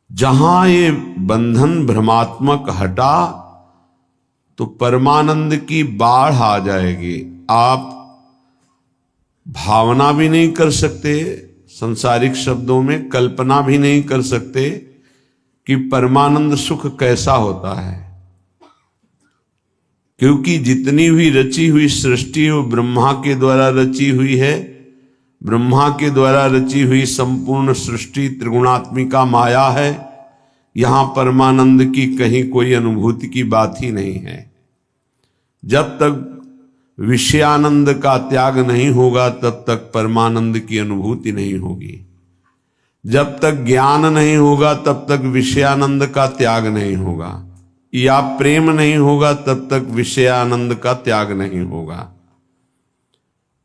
जहां ये बंधन भ्रमात्मक हटा तो परमानंद की बाढ़ आ जाएगी। आप भावना भी नहीं कर सकते, संसारिक शब्दों में कल्पना भी नहीं कर सकते कि परमानंद सुख कैसा होता है, क्योंकि जितनी भी रची हुई सृष्टि वो ब्रह्मा के द्वारा रची हुई है। ब्रह्मा के द्वारा रची हुई संपूर्ण सृष्टि त्रिगुणात्मिका माया है। यहां परमानंद की कहीं कोई अनुभूति की बात ही नहीं है। जब तक विषयानंद का त्याग नहीं होगा तब तक परमानंद की अनुभूति नहीं होगी। जब तक ज्ञान नहीं होगा तब तक विषयानंद का त्याग नहीं होगा, या प्रेम नहीं होगा तब तक विषयानंद का त्याग नहीं होगा।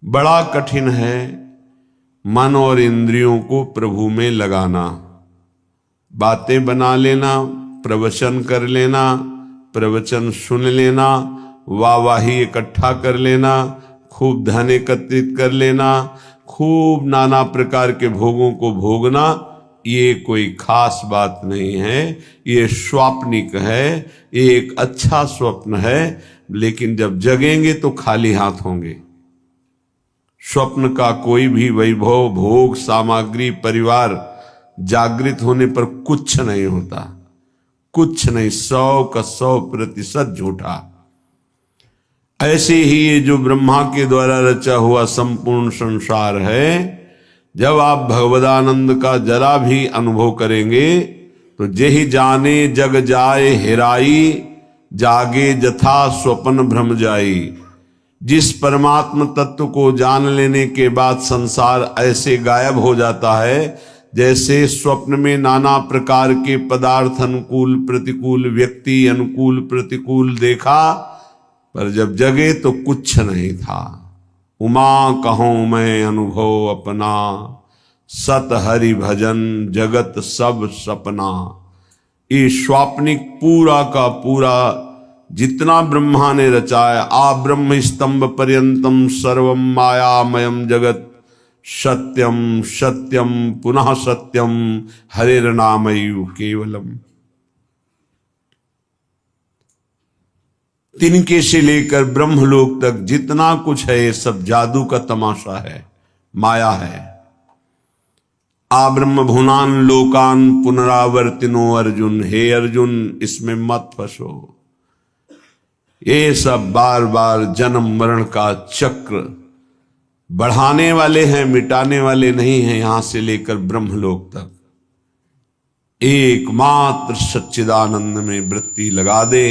बड़ा कठिन है मन और इंद्रियों को प्रभु में लगाना। बातें बना लेना, प्रवचन कर लेना, प्रवचन सुन लेना, वाहवाही इकट्ठा कर लेना, खूब धन एकत्रित कर लेना, खूब नाना प्रकार के भोगों को भोगना, ये कोई खास बात नहीं है। ये स्वाप्निक है, ये एक अच्छा स्वप्न है, लेकिन जब जगेंगे तो खाली हाथ होंगे। स्वप्न का कोई भी वैभव, भोग, सामग्री, परिवार जागृत होने पर कुछ नहीं होता, कुछ नहीं, 100 का 100% झूठा। ऐसे ही ये जो ब्रह्मा के द्वारा रचा हुआ संपूर्ण संसार है, जब आप भगवदानंद का जरा भी अनुभव करेंगे तो जेहि जाने जग जाए हेराई, जागे जथा स्वप्न भ्रम जाई। जिस परमात्म तत्व को जान लेने के बाद संसार ऐसे गायब हो जाता है जैसे स्वप्न में नाना प्रकार के पदार्थ, अनुकूल प्रतिकूल, व्यक्ति अनुकूल प्रतिकूल देखा, पर जब जगे तो कुछ नहीं था। उमा कहूं मैं अनुभव अपना, सत हरि भजन जगत सब सपना। ये स्वाप्निक पूरा का पूरा जितना ब्रह्मा ने रचाया, आ ब्रह्म स्तंभ पर्यंतम सर्वम मायामयम जगत, सत्यम सत्यम पुनः सत्यम हरिर्नामयु केवलम। तिनके से लेकर ब्रह्मलोक तक जितना कुछ है ये सब जादू का तमाशा है, माया है। आ ब्रह्म भुनान लोकान पुनरावर्तिनो अर्जुन। हे अर्जुन, इसमें मत फंसो। ये सब बार बार जन्म मरण का चक्र बढ़ाने वाले हैं, मिटाने वाले नहीं हैं। यहां से लेकर ब्रह्मलोक तक एकमात्र सच्चिदानंद में वृत्ति लगा दे,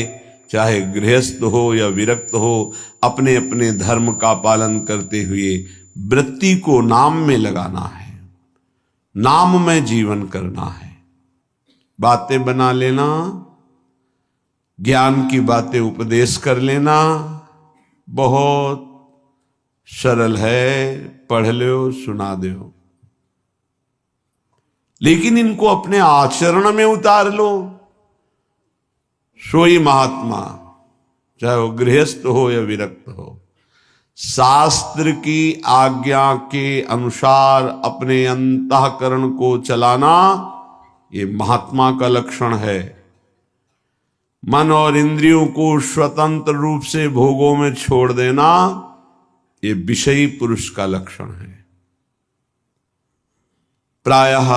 चाहे गृहस्थ हो या विरक्त हो, अपने अपने धर्म का पालन करते हुए वृत्ति को नाम में लगाना है, नाम में जीवन करना है। बातें बना लेना, ज्ञान की बातें उपदेश कर लेना बहुत सरल है, पढ़ लो सुना दो, लेकिन इनको अपने आचरण में उतार लो। सोई महात्मा, चाहे वो गृहस्थ हो या विरक्त हो, शास्त्र की आज्ञा के अनुसार अपने अंतःकरण को चलाना ये महात्मा का लक्षण है। मन और इंद्रियों को स्वतंत्र रूप से भोगों में छोड़ देना ये विषयी पुरुष का लक्षण है। प्रायः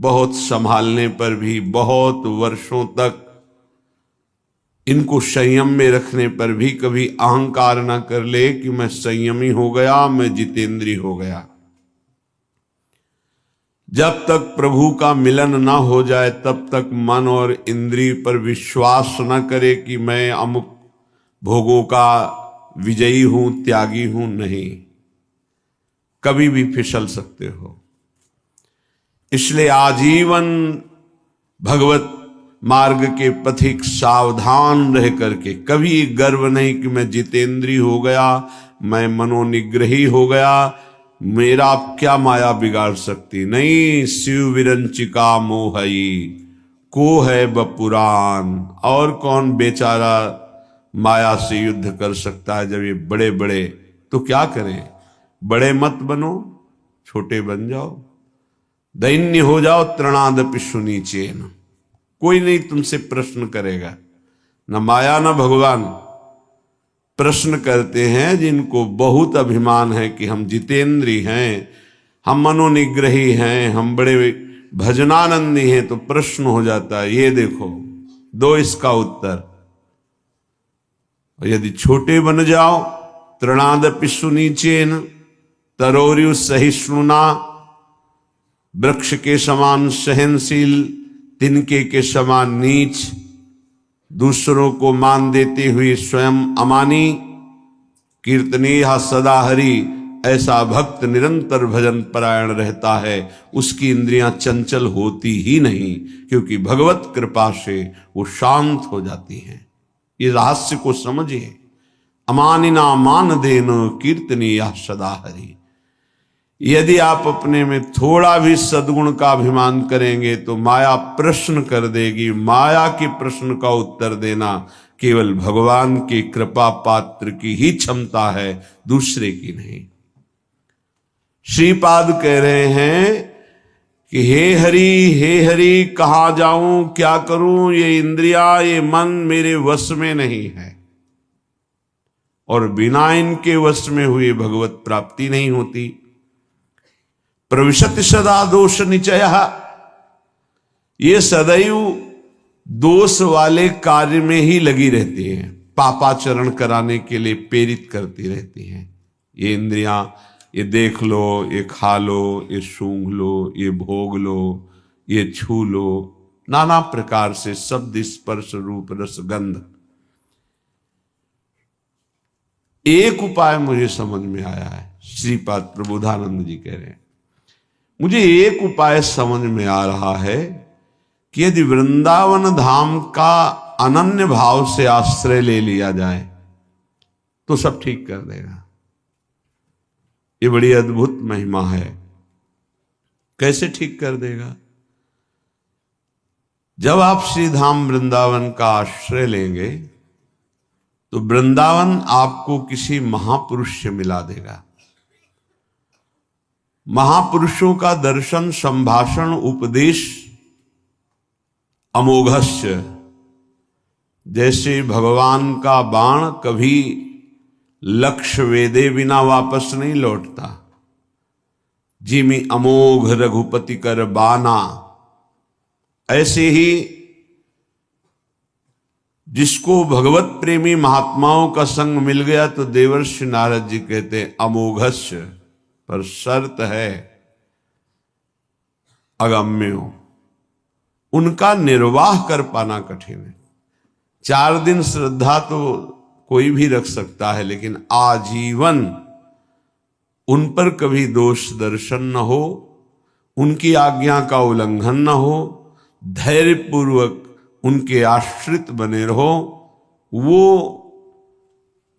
बहुत संभालने पर भी, बहुत वर्षों तक इनको संयम में रखने पर भी कभी अहंकार न कर ले कि मैं संयमी हो गया, मैं जितेंद्रिय हो गया। जब तक प्रभु का मिलन न हो जाए तब तक मन और इंद्रिय पर विश्वास न करे कि मैं अमुक भोगों का विजयी हूं, त्यागी हूं। नहीं, कभी भी फिसल सकते हो। इसलिए आजीवन भगवत मार्ग के पथिक सावधान रह करके कभी गर्व नहीं कि मैं जितेंद्रिय हो गया, मैं मनोनिग्रही हो गया, मेरा क्या माया बिगाड़ सकती। नहीं, शिव विरंचिका मोहई को है बपुरान। और कौन बेचारा माया से युद्ध कर सकता है जब ये बड़े बड़े। तो क्या करें, बड़े मत बनो, छोटे बन जाओ। दैन्य हो जाओ तृणादपि सुनीचेन, कोई नहीं तुमसे प्रश्न करेगा, न माया न भगवान। प्रश्न करते हैं जिनको बहुत अभिमान है कि हम जितेंद्री हैं, हम मनोनिग्रही हैं, हम बड़े भजनानंदी हैं, तो प्रश्न हो जाता है, ये देखो दो इसका उत्तर। और यदि छोटे बन जाओ, तृणादपि सुनीचेन तरोर्यु सहिष्णुना, वृक्ष के समान सहनशील, तिनके के समान नीच, दूसरों को मान देते हुए स्वयं अमानी, कीर्तनीय सदा हरि, ऐसा भक्त निरंतर भजन परायण रहता है, उसकी इंद्रियां चंचल होती ही नहीं, क्योंकि भगवत कृपा से वो शांत हो जाती हैं। ये रहस्य को समझिए। अमानिना मान देनो कीर्तनीय सदा हरि। यदि आप अपने में थोड़ा भी सद्गुण का अभिमान करेंगे तो माया प्रश्न कर देगी। माया के प्रश्न का उत्तर देना केवल भगवान की कृपा पात्र की ही क्षमता है, दूसरे की नहीं। श्रीपाद कह रहे हैं कि हे हरि कहाँ जाऊं, क्या करूं, ये इंद्रिया ये मन मेरे वश में नहीं है, और बिना इनके वश में हुए भगवत प्राप्ति नहीं होती। प्रविशति सदा दोष निचय, ये सदैव दोष वाले कार्य में ही लगी रहती हैं, पापाचरण कराने के लिए प्रेरित करती रहती हैं। ये इंद्रियां, ये देख लो, ये खा लो, ये सूंघ लो, ये भोग लो, ये छू लो, नाना प्रकार से शब्द स्पर्श रूप रस गंध। एक उपाय मुझे समझ में आया है, श्रीपाद प्रबोधानंद जी कह रहे हैं, मुझे एक उपाय समझ में आ रहा है कि यदि वृंदावन धाम का अनन्य भाव से आश्रय ले लिया जाए तो सब ठीक कर देगा। ये बड़ी अद्भुत महिमा है। कैसे ठीक कर देगा? जब आप श्री धाम वृंदावन का आश्रय लेंगे तो वृंदावन आपको किसी महापुरुष से मिला देगा। महापुरुषों का दर्शन, संभाषण, उपदेश अमोघस्य, जैसे भगवान का बाण कभी लक्ष्य वेदे बिना वापस नहीं लौटता, जिमि अमोघ रघुपति कर बाना, ऐसे ही जिसको भगवत प्रेमी महात्माओं का संग मिल गया तो देवर्षि नारद जी कहते हैं अमोघस्य, पर शर्त है अगम्यो, उनका निर्वाह कर पाना कठिन है। 4 दिन श्रद्धा तो कोई भी रख सकता है, लेकिन आजीवन उन पर कभी दोष दर्शन न हो, उनकी आज्ञा का उल्लंघन न हो, धैर्य पूर्वक उनके आश्रित बने रहो, वो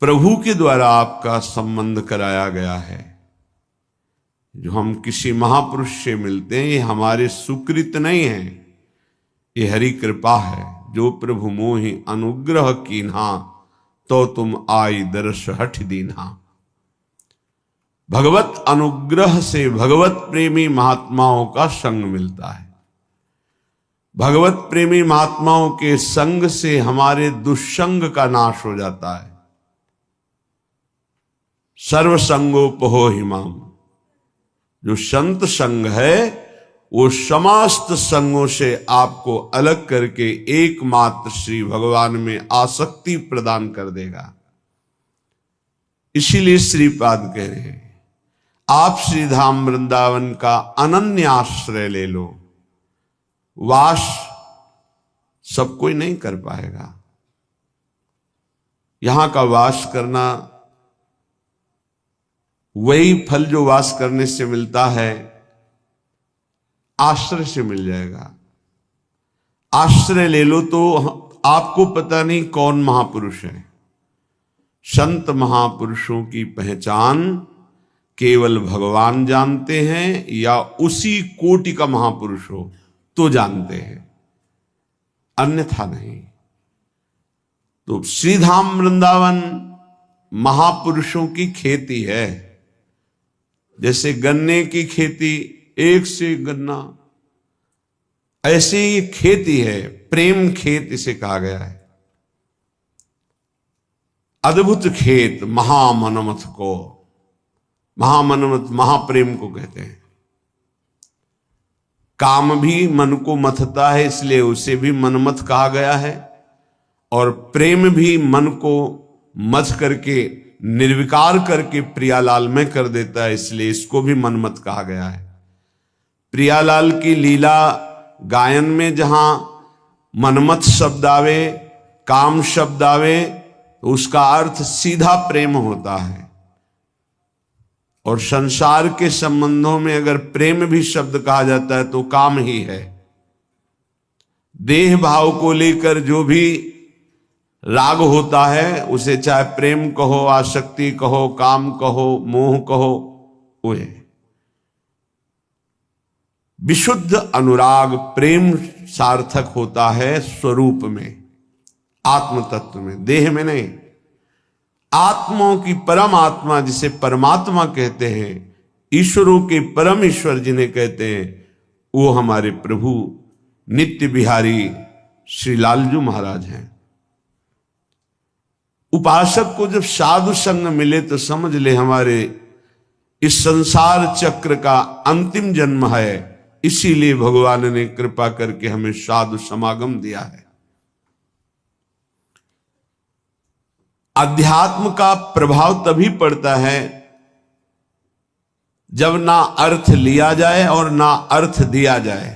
प्रभु के द्वारा आपका संबंध कराया गया है। जो हम किसी महापुरुष से मिलते हैं ये हमारे सुकृत नहीं है, ये हरि कृपा है। जो प्रभु मोहि अनुग्रह कीन्हा, तो तुम आई दर्श हठ दीन्हा। भगवत अनुग्रह से भगवत प्रेमी महात्माओं का संग मिलता है। भगवत प्रेमी महात्माओं के संग से हमारे दुष्संग का नाश हो जाता है। सर्वसंगोपहो हिमाम, जो संत संग है वो समस्त संगों से आपको अलग करके एकमात्र श्री भगवान में आसक्ति प्रदान कर देगा। इसीलिए श्रीपाद कह रहे हैं आप श्री धाम वृंदावन का अनन्य आश्रय ले लो। वास सब कोई नहीं कर पाएगा। यहां का वास करना वही फल जो वास करने से मिलता है आश्रय से मिल जाएगा। आश्रय ले लो तो आपको पता नहीं कौन महापुरुष है। संत महापुरुषों की पहचान केवल भगवान जानते हैं या उसी कोटि का महापुरुष हो तो जानते हैं, अन्यथा नहीं। तो श्रीधाम वृंदावन महापुरुषों की खेती है। जैसे गन्ने की खेती एक से एक गन्ना। ऐसे ही खेती है, प्रेम खेत इसे कहा गया है। अद्भुत खेत महामनमथ को, महामनमथ महाप्रेम को कहते हैं। काम भी मन को मथता है, इसलिए उसे भी मनमथ कहा गया है। और प्रेम भी मन को मथ करके, निर्विकार करके प्रियालाल में कर देता है, इसलिए इसको भी मनमथ कहा गया है। प्रियालाल की लीला गायन में जहां मनमथ शब्द आवे, काम शब्द आवे, तो उसका अर्थ सीधा प्रेम होता है। और संसार के संबंधों में अगर प्रेम भी शब्द कहा जाता है तो काम ही है। देह भाव को लेकर जो भी राग होता है उसे चाहे प्रेम कहो, आसक्ति कहो, काम कहो, मोह कहो, वो है। विशुद्ध अनुराग प्रेम सार्थक होता है स्वरूप में, आत्म तत्व में, देह में नहीं। आत्माओं की परम आत्मा जिसे परमात्मा कहते हैं, ईश्वरों के परम ईश्वर जिन्हें कहते हैं, वो हमारे प्रभु नित्य बिहारी श्री लालजू महाराज हैं। उपासक को जब साधु संग मिले तो समझ ले हमारे इस संसार चक्र का अंतिम जन्म है। इसीलिए भगवान ने कृपा करके हमें साधु समागम दिया है। अध्यात्म का प्रभाव तभी पड़ता है जब ना अर्थ लिया जाए और ना अर्थ दिया जाए।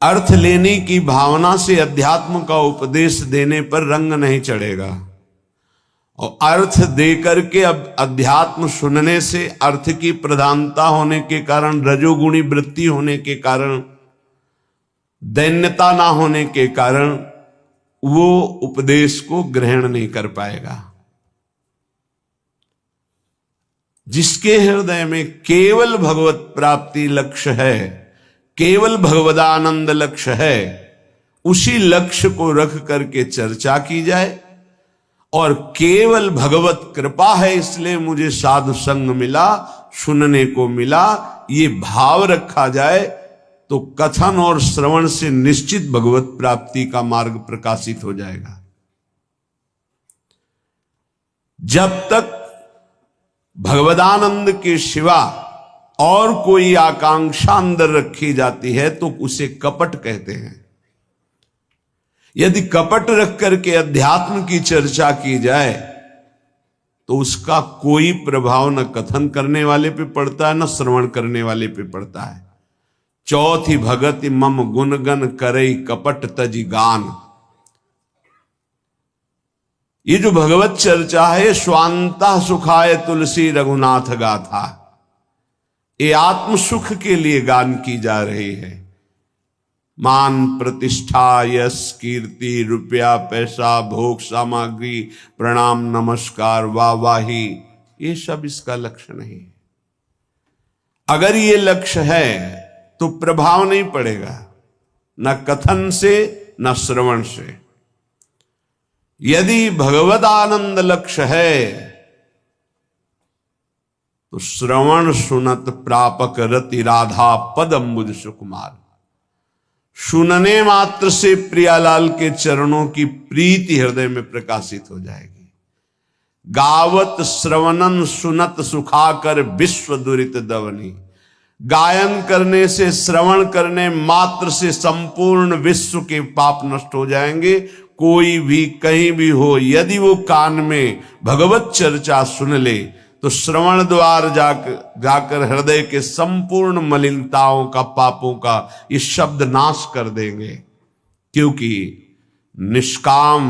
अर्थ लेने की भावना से अध्यात्म का उपदेश देने पर रंग नहीं चढ़ेगा, और अर्थ दे करके अब अध्यात्म सुनने से अर्थ की प्रधानता होने के कारण, रजोगुणी वृत्ति होने के कारण, दैन्यता ना होने के कारण वो उपदेश को ग्रहण नहीं कर पाएगा। जिसके हृदय में केवल भगवत प्राप्ति लक्ष्य है, केवल भगवदानंद लक्ष्य है, उसी लक्ष्य को रख करके चर्चा की जाए। और केवल भगवत कृपा है इसलिए मुझे साधु संग मिला, सुनने को मिला, ये भाव रखा जाए तो कथन और श्रवण से निश्चित भगवत प्राप्ति का मार्ग प्रकाशित हो जाएगा। जब तक भगवदानंद के सिवा और कोई आकांक्षा अंदर रखी जाती है तो उसे कपट कहते हैं। यदि कपट रख करके अध्यात्म की चर्चा की जाए तो उसका कोई प्रभाव न कथन करने वाले पे पड़ता है, न श्रवण करने वाले पे पड़ता है। चौथी भगति मम गुणगन करई कपट तजी गान। ये जो भगवत चर्चा है, स्वांता सुखाय तुलसी रघुनाथ गाथा, ये आत्म सुख के लिए गान की जा रही है। मान प्रतिष्ठा, यश, कीर्ति, रुपया, पैसा, भोग सामग्री, प्रणाम, नमस्कार, वाहवाही, ये सब इसका लक्ष्य नहीं। अगर ये लक्ष्य है तो प्रभाव नहीं पड़ेगा, न कथन से न श्रवण से। यदि भगवद आनंद लक्ष्य है तो श्रवण सुनत प्रापक रति राधा पद अम्बुज सुकुमार। सुनने मात्र से प्रियालाल के चरणों की प्रीति हृदय में प्रकाशित हो जाएगी। गावत श्रवणन सुनत सुखाकर विश्व दुरित दवनी। गायन करने से, श्रवण करने मात्र से संपूर्ण विश्व के पाप नष्ट हो जाएंगे। कोई भी कहीं भी हो, यदि वो कान में भगवत चर्चा सुन ले तो श्रवण द्वार जाकर हृदय के संपूर्ण मलिनताओं का, पापों का ये शब्द नाश कर देंगे। क्योंकि निष्काम,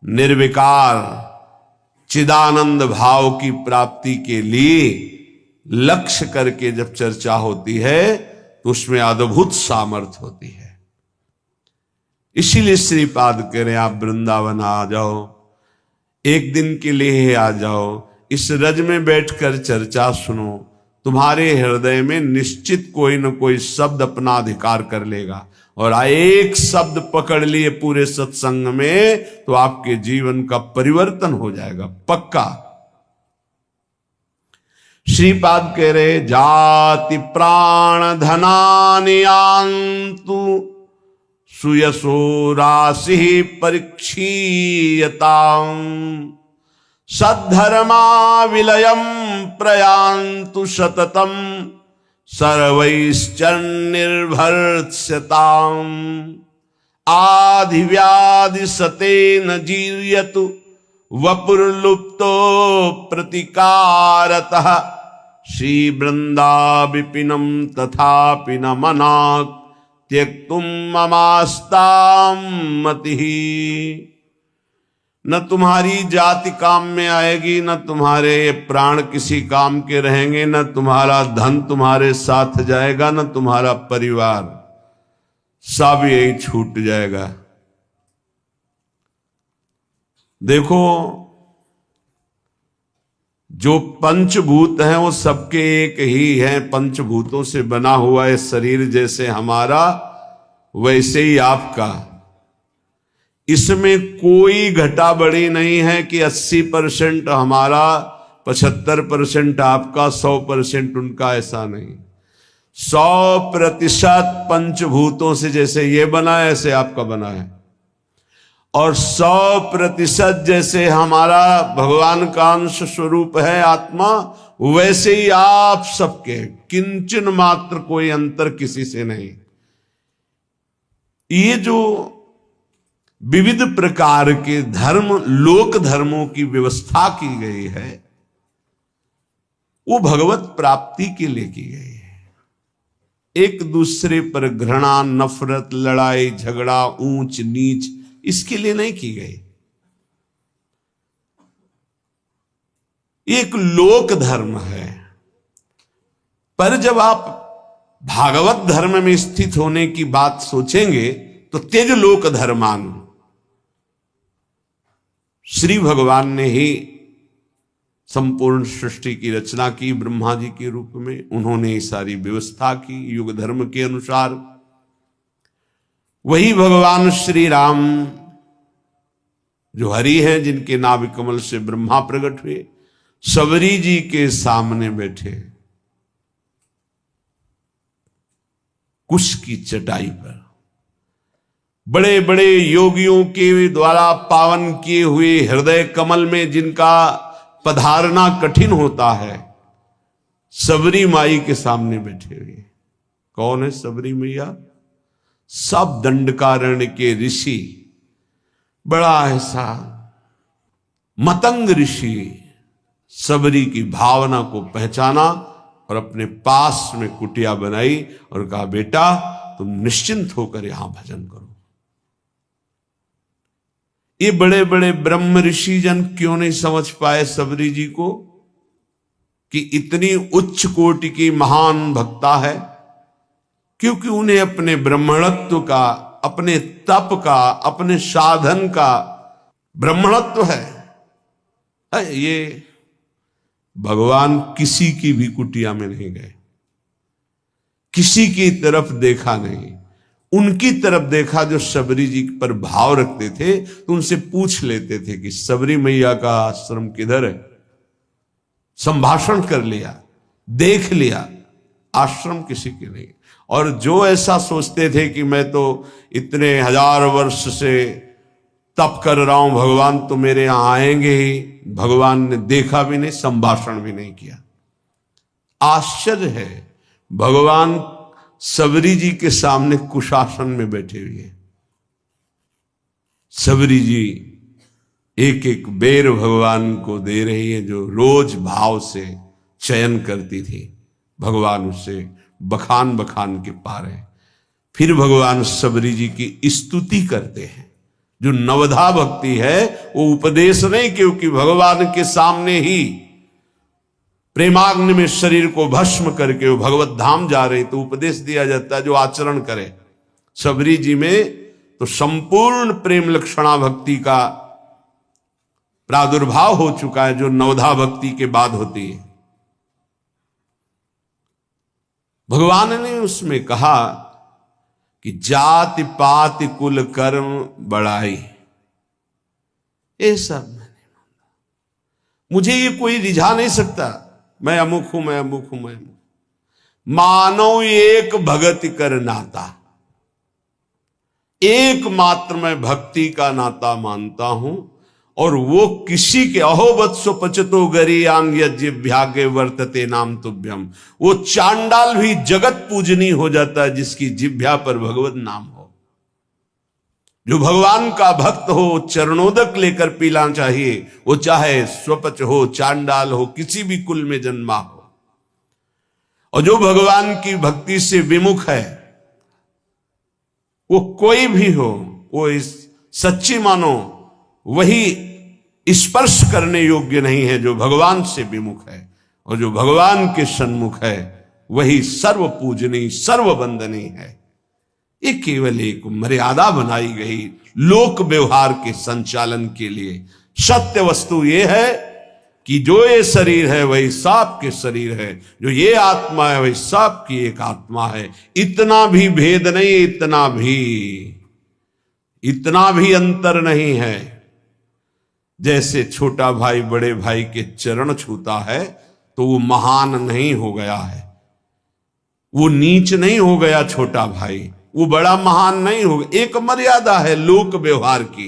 निर्विकार, चिदानंद भाव की प्राप्ति के लिए लक्ष्य करके जब चर्चा होती है तो उसमें अद्भुत सामर्थ्य होती है। इसीलिए श्रीपाद कह रहे हैं, आप वृंदावन आ जाओ, एक दिन के लिए आ जाओ, इस रज में बैठकर चर्चा सुनो, तुम्हारे हृदय में निश्चित कोई न कोई शब्द अपना अधिकार कर लेगा। और एक शब्द पकड़ लिए पूरे सत्संग में तो आपके जीवन का परिवर्तन हो जाएगा, पक्का। श्रीपाद कह रहे जाति प्राण धनानि यान्तु सुयशो राशि परीक्षीयताम् सद्धर्मा विलयम प्रयान्तु सततम सर्वैश्चर्निर्भर्त्स्यताम् आधिव्याधि सतेन जीर्यतु वपुर्लुप्तो प्रतिकारतः श्रीवृंदा विपिनम तथापि न मनाक् त्यक्तुम ममास्तां मतिः। न तुम्हारी जाति काम में आएगी, न तुम्हारे प्राण किसी काम के रहेंगे, न तुम्हारा धन तुम्हारे साथ जाएगा, न तुम्हारा परिवार, सब यही छूट जाएगा। देखो, जो पंचभूत हैं वो सबके एक ही हैं। पंचभूतों से बना हुआ है शरीर, जैसे हमारा वैसे ही आपका। इसमें कोई घटा बढ़ी नहीं है कि 80% हमारा, 75% आपका, 100% उनका, ऐसा नहीं। 100% पंचभूतों से जैसे ये बना है ऐसे आपका बना है, और 100% जैसे हमारा भगवान का अंश स्वरूप है आत्मा, वैसे ही आप सबके, किंचन मात्र कोई अंतर किसी से नहीं। ये जो विविध प्रकार के धर्म, लोक धर्मों की व्यवस्था की गई है, वो भगवत प्राप्ति के लिए की गई है। एक दूसरे पर घृणा, नफरत, लड़ाई झगड़ा, ऊंच नीच, इसके लिए नहीं की गई। एक लोक धर्म है। पर जब आप भागवत धर्म में स्थित होने की बात सोचेंगे तो तेज लोक धर्मान, श्री भगवान ने ही संपूर्ण सृष्टि की रचना की ब्रह्मा जी के रूप में। उन्होंने सारी व्यवस्था की युग धर्म के अनुसार। वही भगवान श्री राम जो हरि हैं, जिनके नाभि कमल से ब्रह्मा प्रकट हुए, सबरी जी के सामने बैठे कुश की चटाई पर, बड़े बड़े योगियों के द्वारा पावन किए हुए हृदय कमल में जिनका पधारना कठिन होता है, सबरी माई के सामने बैठे हुए। कौन है सबरी मैया? सब दंडकारण्य के ऋषि, बड़ा ऐसा मतंग ऋषि सबरी की भावना को पहचाना और अपने पास में कुटिया बनाई और कहा, बेटा तुम निश्चिंत होकर यहां भजन करो। ये बड़े बड़े ब्रह्म ऋषि जन क्यों नहीं समझ पाए सबरी जी को कि इतनी उच्च कोटि की महान भक्ता है? क्योंकि उन्हें अपने ब्रह्मणत्व का, अपने तप का, अपने साधन का ब्रह्मणत्व है। ये भगवान किसी की भी कुटिया में नहीं गए, किसी की तरफ देखा नहीं, उनकी तरफ देखा जो सबरी जी पर भाव रखते थे। तो उनसे पूछ लेते थे कि सबरी मैया का आश्रम किधर है। संभाषण कर लिया, देख लिया, आश्रम किसी के नहीं। और जो ऐसा सोचते थे कि मैं तो इतने 1000 वर्ष से तप कर रहा हूं, भगवान तो मेरे यहां आएंगे ही, भगवान ने देखा भी नहीं, संभाषण भी नहीं किया। आश्चर्य है, भगवान सबरी जी के सामने कुशासन में बैठे हुए। सबरी जी एक एक बेर भगवान को दे रही है, जो रोज भाव से चयन करती थी। भगवान उससे बखान बखान के पा रहे। फिर भगवान सबरी जी की स्तुति करते हैं। जो नवधा भक्ति है वो उपदेश नहीं, क्योंकि भगवान के सामने ही प्रेमाग्नि में शरीर को भस्म करके वो भगवत धाम जा रहे, तो उपदेश दिया जाता है जो आचरण करे। सबरी जी में तो संपूर्ण प्रेम लक्षणा भक्ति का प्रादुर्भाव हो चुका है, जो नवधा भक्ति के बाद होती है। भगवान ने उसमें कहा कि जाति पाति कुल कर्म बढ़ाई, ये सब मैंने माना, मुझे ये कोई रिझा नहीं सकता। मैं अमुक हूं, मैं अमुक हूं, मैं अमुक। मानो एक भगति कर नाता, एकमात्र मैं भक्ति का नाता मानता हूं, और वो किसी के अहो वत्सो पचतो गरीयांग यज्ञभ्यागे वर्तते नाम तुभ्यम। वो चांडाल भी जगत पूजनी हो जाता है जिसकी जिभ्या पर भगवत नाम हो। जो भगवान का भक्त हो चरणोदक लेकर पीना चाहिए, वो चाहे स्वपच हो, चांडाल हो, किसी भी कुल में जन्मा हो। और जो भगवान की भक्ति से विमुख है, वो कोई भी हो, वो इस सच्ची मानो वही स्पर्श करने योग्य नहीं है जो भगवान से विमुख है। और जो भगवान के सन्मुख है वही सर्व पूजनीय सर्व वंदनीय है। ये केवल एक मर्यादा बनाई गई लोक व्यवहार के संचालन के लिए। सत्य वस्तु ये है कि जो ये शरीर है वही सांप के शरीर है, जो ये आत्मा है वही सांप की एक आत्मा है। इतना भी भेद नहीं, इतना भी अंतर नहीं है। जैसे छोटा भाई बड़े भाई के चरण छूता है तो वो महान नहीं हो गया है, वो नीच नहीं हो गया छोटा भाई, वो बड़ा महान नहीं हो गया। एक मर्यादा है लोक व्यवहार की।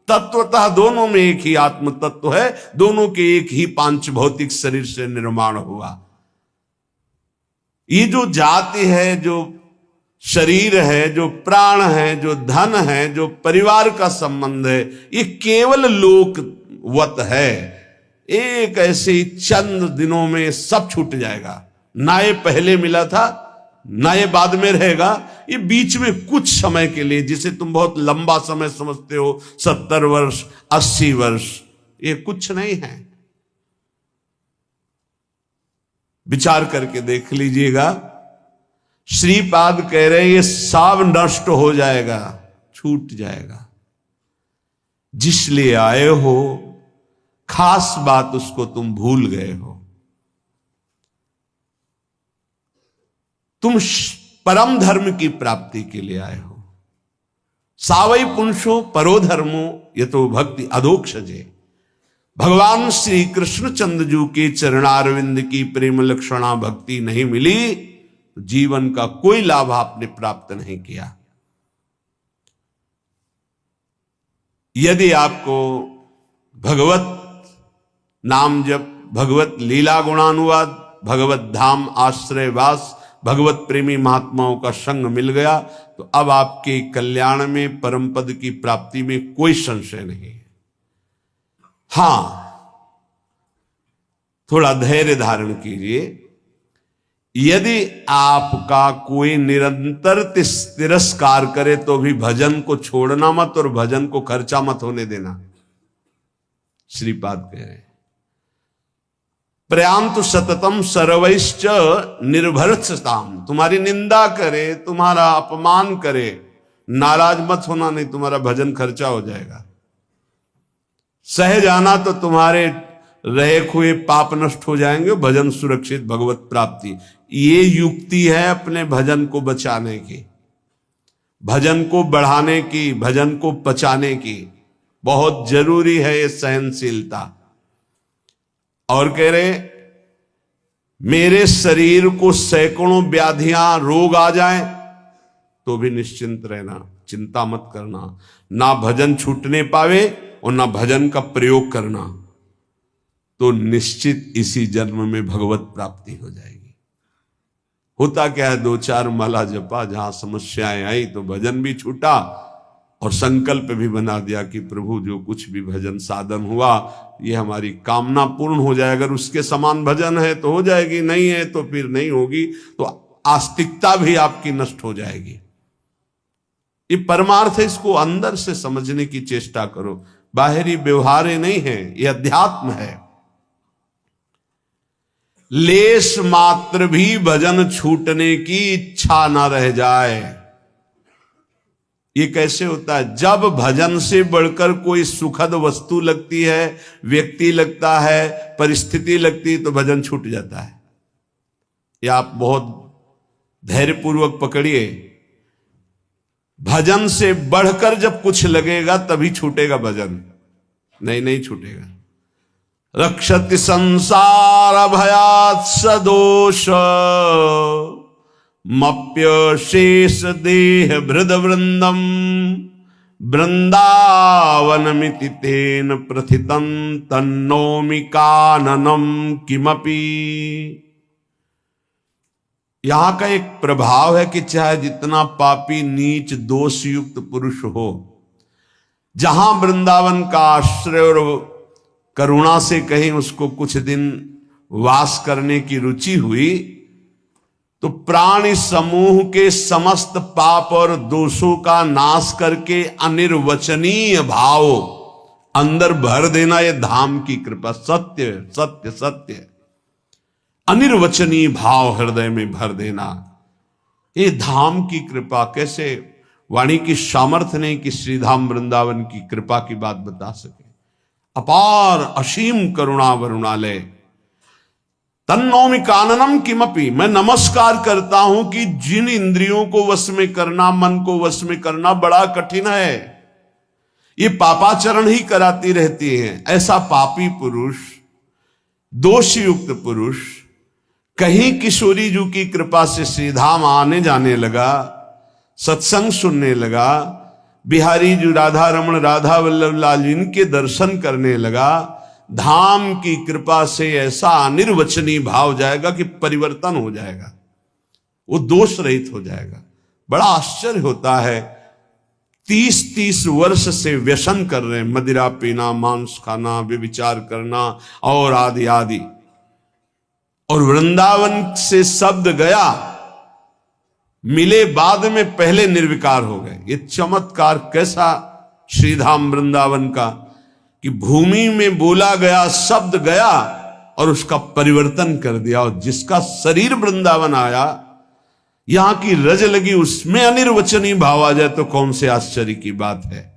तत्वतः दोनों में एक ही आत्म तत्व है, दोनों के एक ही पांच भौतिक शरीर से निर्माण हुआ। ये जो जाति है, जो शरीर है, जो प्राण है, जो धन है, जो परिवार का संबंध है, ये केवल लोकवत है। एक ऐसे ही चंद दिनों में सब छूट जाएगा। ना ये पहले मिला था ना ये बाद में रहेगा। ये बीच में कुछ समय के लिए, जिसे तुम बहुत लंबा समय समझते हो, 70 वर्ष 80 वर्ष, ये कुछ नहीं है। विचार करके देख लीजिएगा। श्रीपाद कह रहे ये सब नष्ट हो जाएगा, छूट जाएगा। जिस लिए आए हो खास बात उसको तुम भूल गए हो। तुम परम धर्म की प्राप्ति के लिए आए हो। सावई पुंसो परो धर्मो यतो भक्ति अधोक्षजे। भगवान श्री कृष्णचंद्र जी के चरणारविंद की प्रेम लक्षणा भक्ति नहीं मिली, जीवन का कोई लाभ आपने प्राप्त नहीं किया। यदि आपको भगवत नाम जप, भगवत लीला गुणानुवाद, भगवत धाम आश्रयवास, भगवत प्रेमी महात्माओं का संग मिल गया तो अब आपके कल्याण में, परम पद की प्राप्ति में कोई संशय नहीं है। हां, थोड़ा धैर्य धारण कीजिए। यदि आपका कोई निरंतर तिरस्कार करे तो भी भजन को छोड़ना मत और भजन को खर्चा मत होने देना। श्रीपाद कह रहे हैं प्रयांतु सततम सर्वैश्च निर्भरताम। तुम्हारी निंदा करे, तुम्हारा अपमान करे, नाराज मत होना, नहीं तुम्हारा भजन खर्चा हो जाएगा। सह जाना तो तुम्हारे रहे हुए पाप नष्ट हो जाएंगे, भजन सुरक्षित, भगवत प्राप्ति। ये युक्ति है अपने भजन को बचाने की, भजन को बढ़ाने की, भजन को पचाने की। बहुत जरूरी है ये सहनशीलता। और कह रहे मेरे शरीर को सैकड़ों व्याधियां रोग आ जाएं तो भी निश्चिंत रहना, चिंता मत करना। ना भजन छूटने पावे और ना भजन का प्रयोग करना, तो निश्चित इसी जन्म में भगवत प्राप्ति हो जाएगी। होता क्या है, 2-4 माला जपा, जहां समस्याएं आई तो भजन भी छूटा और संकल्प भी बना दिया कि प्रभु जो कुछ भी भजन साधन हुआ ये हमारी कामना पूर्ण हो जाए। अगर उसके समान भजन है तो हो जाएगी, नहीं है तो फिर नहीं होगी। तो आस्तिकता भी आपकी नष्ट हो जाएगी। ये परमार्थ है, इसको अंदर से समझने की चेष्टा करो। बाहरी व्यवहार नहीं है, ये अध्यात्म है। लेश मात्र भी भजन छूटने की इच्छा ना रह जाए। ये कैसे होता है? जब भजन से बढ़कर कोई सुखद वस्तु लगती है, व्यक्ति लगता है, परिस्थिति लगती है, तो भजन छूट जाता है। ये आप बहुत धैर्यपूर्वक पकड़िए। भजन से बढ़कर जब कुछ लगेगा तभी छूटेगा भजन, नहीं छूटेगा। रक्षति संसार भयात् सदोष मप्य शेष देह भृद वृंदम वृंदावनमिति तेन प्रथितं तन्नोमि काननम किमपि। यहां का एक प्रभाव है कि चाहे जितना पापी नीच दोष युक्त पुरुष हो, जहां वृंदावन का आश्रय और करुणा से कहीं उसको कुछ दिन वास करने की रुचि हुई, तो प्राणी समूह के समस्त पाप और दोषों का नाश करके अनिर्वचनीय भाव अंदर भर देना, यह धाम की कृपा। सत्य सत्य सत्य, अनिर्वचनीय भाव हृदय में भर देना, ये धाम की कृपा। कैसे वाणी की सामर्थ्य नहीं कि श्रीधाम वृंदावन की कृपा की बात बता सके। अपार असीम करुणा वरुणालय। तन्नोमि काननम किमपि, मैं नमस्कार करता हूं कि जिन इंद्रियों को वश में करना, मन को वश में करना बड़ा कठिन है, ये पापाचरण ही कराती रहती हैं। ऐसा पापी पुरुष, दोष युक्त पुरुष कहीं किशोरी जी की कृपा से श्रीधाम आने जाने लगा, सत्संग सुनने लगा, बिहारी जी राधा रमण राधा वल्लभ लाल इनके दर्शन करने लगा, धाम की कृपा से ऐसा अनिर्वचनीय भाव जाएगा कि परिवर्तन हो जाएगा, वो दोष रहित हो जाएगा। बड़ा आश्चर्य होता है, 30-30 वर्ष से व्यसन कर रहे हैं, मदिरा पीना, मांस खाना, व्यभिचार करना और आदि आदि, और वृंदावन से शब्द गया, मिले बाद में पहले निर्विकार हो गए। ये चमत्कार कैसा श्रीधाम वृंदावन का, कि भूमि में बोला गया शब्द गया और उसका परिवर्तन कर दिया। और जिसका शरीर वृंदावन आया, यहां की रज लगी, उसमें अनिर्वचनीय भाव आ जाए तो कौन से आश्चर्य की बात है।